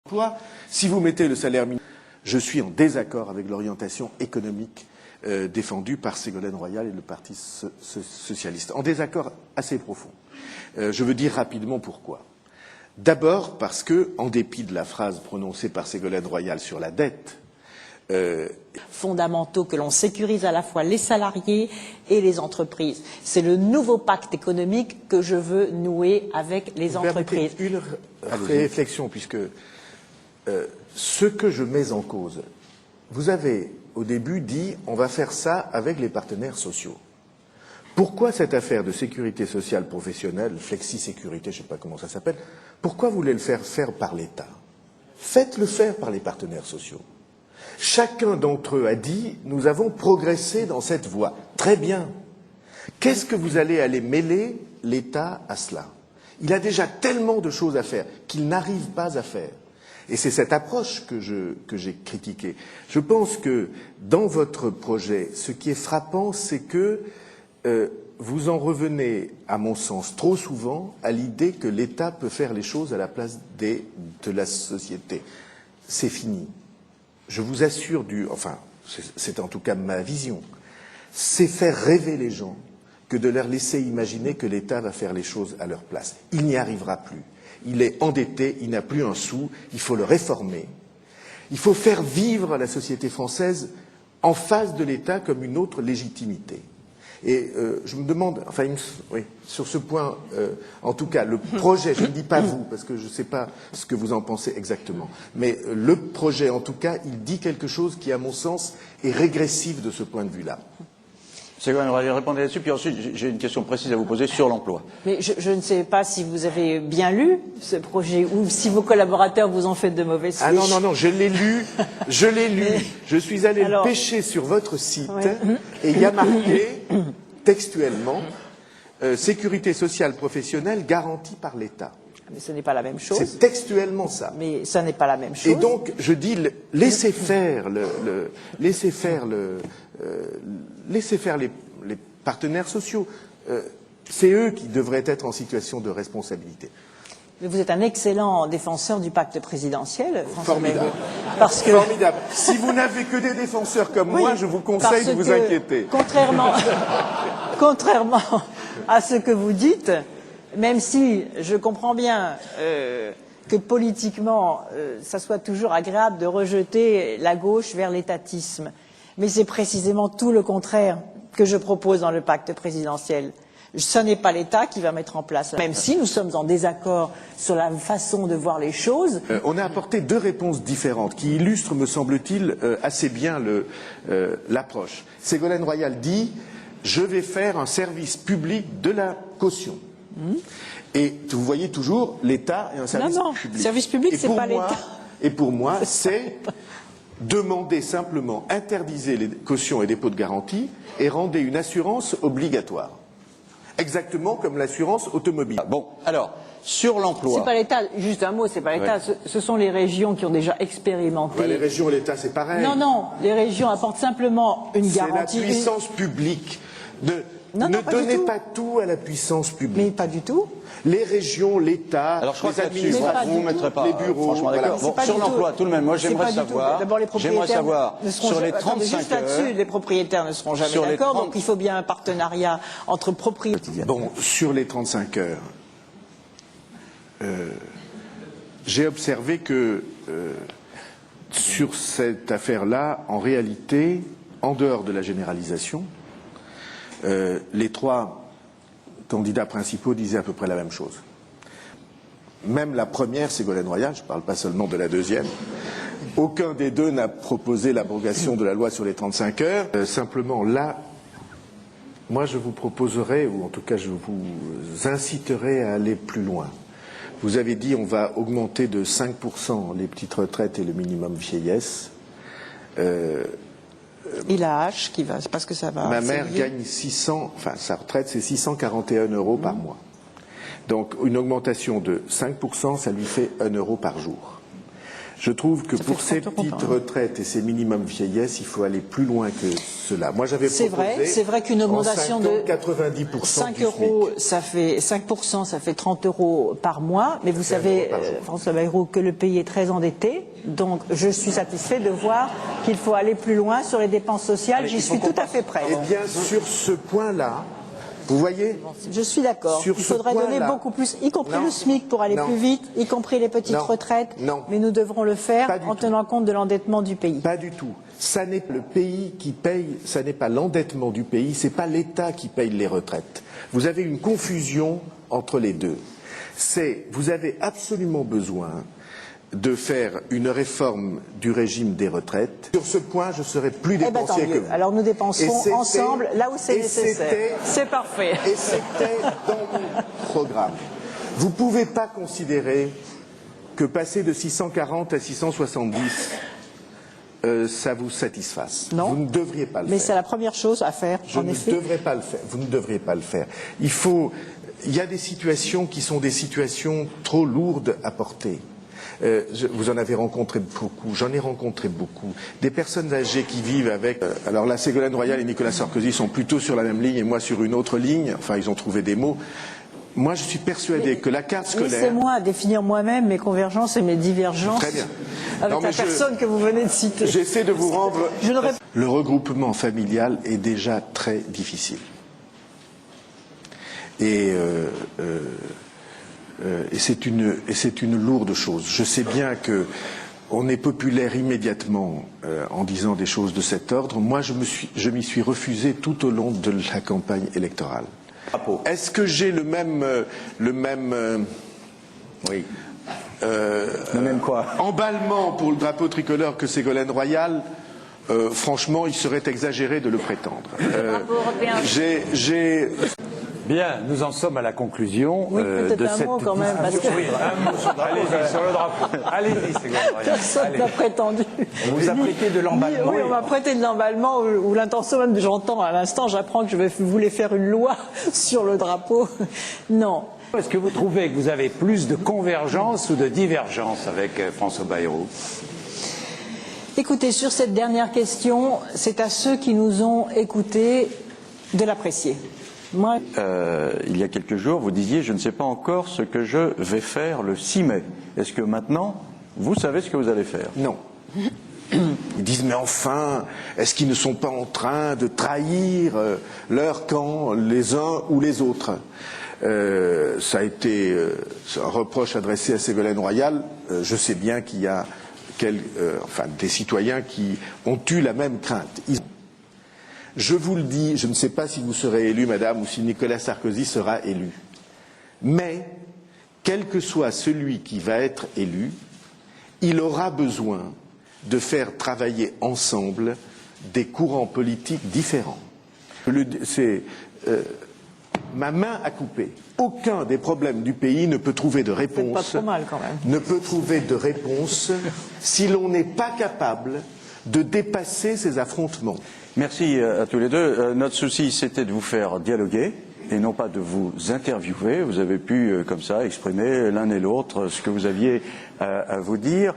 emploi. Si vous mettez le salaire minimum, je suis en désaccord avec l'orientation économique défendue par Ségolène Royal et le Parti socialiste. En désaccord assez profond. Je veux dire rapidement pourquoi. D'abord parce que, en dépit de la phrase prononcée par Ségolène Royal sur la dette, fondamentaux que l'on sécurise à la fois les salariés et les entreprises. C'est le nouveau pacte économique que je veux nouer avec les entreprises. Une réflexion, puisque ce que je mets en cause, vous avez au début dit on va faire ça avec les partenaires sociaux. Pourquoi cette affaire de sécurité sociale professionnelle, flexi-sécurité, je ne sais pas comment ça s'appelle, pourquoi vous voulez le faire par l'État? Faites-le faire par les partenaires sociaux. Chacun d'entre eux a dit « nous avons progressé dans cette voie ». Très bien. Qu'est-ce que vous allez mêler l'État à cela? Il a déjà tellement de choses à faire qu'il n'arrive pas à faire. Et c'est cette approche que j'ai critiquée. Je pense que dans votre projet, ce qui est frappant, c'est que vous en revenez, à mon sens, trop souvent à l'idée que l'État peut faire les choses à la place de la société. C'est fini. Je vous assure enfin, c'est en tout cas ma vision, c'est faire rêver les gens que de leur laisser imaginer que l'État va faire les choses à leur place. Il n'y arrivera plus. Il est endetté, il n'a plus un sou, il faut le réformer. Il faut faire vivre la société française en face de l'État comme une autre légitimité. Et je me demande, enfin, oui, sur ce point, en tout cas, le projet, je ne dis pas vous, parce que je ne sais pas ce que vous en pensez exactement, mais le projet, en tout cas, il dit quelque chose qui, à mon sens, est régressif de ce point de vue-là. Ségolène Royal, répondez là-dessus, puis ensuite, j'ai une question précise à vous poser sur l'emploi. Mais je ne sais pas si vous avez bien lu ce projet ou si vos collaborateurs vous ont fait de mauvaises fiches. Ah non, je l'ai lu, je suis allé le pêcher sur votre site, et il y a marqué textuellement sécurité sociale professionnelle garantie par l'État. Mais ce n'est pas la même chose. C'est textuellement ça. Mais ça n'est pas la même chose. Et donc, je dis, laissez faire les partenaires sociaux. C'est eux qui devraient être en situation de responsabilité. Mais vous êtes un excellent défenseur du pacte présidentiel, François. Formidable. Parce que... Formidable. Si vous n'avez que des défenseurs comme moi, je vous conseille de vous inquiéter. Contrairement à ce que vous dites, même si je comprends bien que politiquement, ça soit toujours agréable de rejeter la gauche vers l'étatisme, mais c'est précisément tout le contraire que je propose dans le pacte présidentiel. Ce n'est pas l'État qui va mettre en place, même si nous sommes en désaccord sur la façon de voir les choses. On a apporté deux réponses différentes qui illustrent, me semble-t-il, assez bien l'approche. Ségolène Royal dit « je vais faire un service public de la caution ». Et vous voyez toujours l'État et un service public. Non, service public, c'est pas l'État. Et pour moi, c'est demander simplement, interdisez les cautions et dépôts de garantie et rendez une assurance obligatoire. Exactement comme l'assurance automobile. Bon, alors, sur l'emploi... C'est pas l'État, juste un mot, c'est pas l'État, ce sont les régions qui ont déjà expérimenté... Ouais, les régions et l'État, c'est pareil. Non, les régions apportent simplement une garantie... C'est la puissance publique. Ne donnez pas tout à la puissance publique. Mais pas du tout. Les régions, l'État, les administrations, vous ne mettrez pas, les bureaux... franchement, d'accord. Bon, sur l'emploi, tout de même, moi j'aimerais savoir... D'abord, les propriétaires sur les 35 juste là-dessus, les propriétaires ne seront jamais d'accord, donc il faut bien un partenariat entre propriétaires. Bon, sur les 35 heures, j'ai observé que sur cette affaire-là, en réalité, en dehors de la généralisation, les trois candidats principaux disaient à peu près la même chose. Même la première, Ségolène Royal, je ne parle pas seulement de la deuxième, aucun des deux n'a proposé l'abrogation de la loi sur les 35 heures. Simplement, là, moi je vous proposerai, ou en tout cas je vous inciterai à aller plus loin. Vous avez dit on va augmenter de 5% les petites retraites et le minimum vieillesse. Et la hache qui va, parce que ça va... Ma mère gagne 600, enfin sa retraite c'est 641 € par mois. Donc une augmentation de 5%, ça lui fait 1 € par jour. Je trouve que Ça pour fait ces 30 euros petites par an. retraites et ces minimums vieillesse, il faut aller plus loin que cela. Moi, j'avais C'est proposé. c'est vrai qu'une augmentation en 5 ans, de 90% 5 du euros, SMIC. ça fait 5%, ça fait 30 euros par mois. Mais vous fait 1 savez, euro par jour. François Bayrou, que le pays est très endetté. Donc, je suis satisfait de voir qu'il faut aller plus loin sur les dépenses sociales. J'y suis tout à fait prête. Eh bien, sur ce point-là, vous voyez, Je suis d'accord. Sur Il ce faudrait donner point-là. beaucoup plus, y compris Non. le SMIC pour aller Non. plus vite, y compris les petites Non. retraites. Non. Mais nous devrons le faire Pas du en tout. tenant compte de l'endettement du pays. pas du tout. Ça n'est pas le pays qui paye, ça n'est pas l'endettement du pays, c'est pas l'État qui paye les retraites. Vous avez une confusion entre les deux. Vous avez absolument besoin de faire une réforme du régime des retraites. Sur ce point, je serai plus Eh ben, tant dépensier que mieux. vous. Alors nous Et dépenserons c'était- ensemble là où c'est et nécessaire. c'était- C'est parfait. Et c'était dans mon programme. Vous ne pouvez pas considérer que passer de 640 à 670, ça vous satisfasse. Non. Vous ne devriez pas le Mais c'est faire. la première chose à faire, Je en ne effet. devrais pas le faire. Vous ne devriez pas le faire. Il y a des situations qui sont des situations trop lourdes à porter. Vous en avez rencontré beaucoup, j'en ai rencontré beaucoup. Des personnes âgées qui vivent avec... alors là, Ségolène Royal et Nicolas Sarkozy sont plutôt sur la même ligne et moi sur une autre ligne. Enfin, ils ont trouvé des mots. Moi, je suis persuadé que la carte scolaire... Laissez-moi définir moi-même mes convergences et mes divergences Très bien. avec Non, mais la personne que vous venez de citer. J'essaie de vous rendre... Je ne réponds- Le regroupement familial est déjà très difficile. Et c'est une lourde chose. Je sais bien que on est populaire immédiatement en disant des choses de cet ordre. Moi, je m'y suis refusé tout au long de la campagne électorale. Est-ce que j'ai le même Oui. Le même quoi? emballement pour le drapeau tricolore que Ségolène Royal? Franchement, il serait exagéré de le prétendre. Drapeau européen. J'ai Bien, nous en sommes à la conclusion Oui, peut-être de un cette mot quand même, parce que Oui, un mot sur le drapeau. Allez-y, sur le drapeau. Allez-y, Ségolène Royal. personne Allez. n'a prétendu. On vous a prêté de l'emballement. Oui, on m'a prêté de l'emballement ou l'intention même, j'entends à l'instant, j'apprends que je voulais faire une loi sur le drapeau. Non. Est-ce que vous trouvez que vous avez plus de convergence ou de divergence avec François Bayrou? Écoutez, sur cette dernière question, c'est à ceux qui nous ont écoutés de l'apprécier. Moi, Il y a quelques jours, vous disiez, je ne sais pas encore ce que je vais faire le 6 mai. Est-ce que maintenant, vous savez ce que vous allez faire? Non. Ils disent, mais enfin, est-ce qu'ils ne sont pas en train de trahir leur camp, les uns ou les autres? Ça a été un reproche adressé à Ségolène Royal. Je sais bien qu'il y a des citoyens qui ont eu la même crainte. Je vous le dis, je ne sais pas si vous serez élu, madame, ou si Nicolas Sarkozy sera élu. Mais, quel que soit celui qui va être élu, il aura besoin de faire travailler ensemble des courants politiques différents. Ma main à couper. Aucun des problèmes du pays ne peut trouver de réponse. pas trop mal, quand même. Ne peut trouver de réponse si l'on n'est pas capable de dépasser ces affrontements. Merci à tous les deux. Notre souci, c'était de vous faire dialoguer et non pas de vous interviewer. Vous avez pu, comme ça, exprimer l'un et l'autre ce que vous aviez à vous dire.